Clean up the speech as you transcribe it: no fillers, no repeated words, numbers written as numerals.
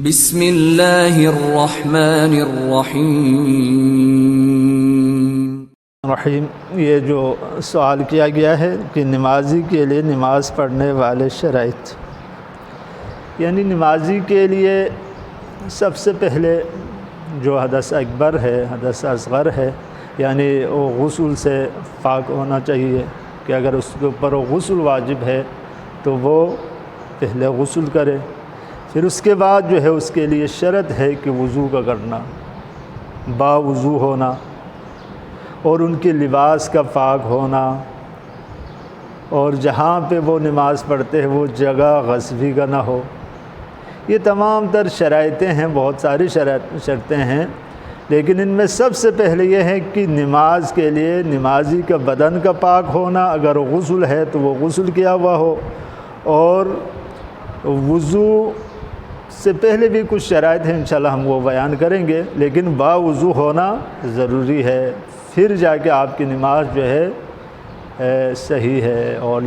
بسم اللہ الرحمن الرحیم۔ یہ جو سوال کیا گیا ہے کہ نمازی کے لیے نماز پڑھنے والے شرائط، یعنی نمازی کے لیے سب سے پہلے جو حدث اکبر ہے، حدث اصغر ہے، یعنی وہ غسل سے پاک ہونا چاہیے کہ اگر اس کے اوپر غسل واجب ہے تو وہ پہلے غسل کرے، پھر اس کے بعد جو ہے اس کے لیے شرط ہے کہ وضو کا کرنا، باوضو ہونا، اور ان کے لباس کا پاک ہونا، اور جہاں پہ وہ نماز پڑھتے ہیں وہ جگہ غصبی کا نہ ہو۔ یہ تمام تر شرائطیں ہیں، بہت ساری شرطیں ہیں، لیکن ان میں سب سے پہلے یہ ہے کہ نماز کے لیے نمازی کا بدن کا پاک ہونا، اگر غسل ہے تو وہ غسل کیا ہوا ہو، اور وضو سے پہلے بھی کچھ شرائط ہیں، انشاءاللہ ہم وہ بیان کریں گے، لیکن باوضو ہونا ضروری ہے، پھر جا کے آپ کی نماز جو ہے صحیح ہے۔ اور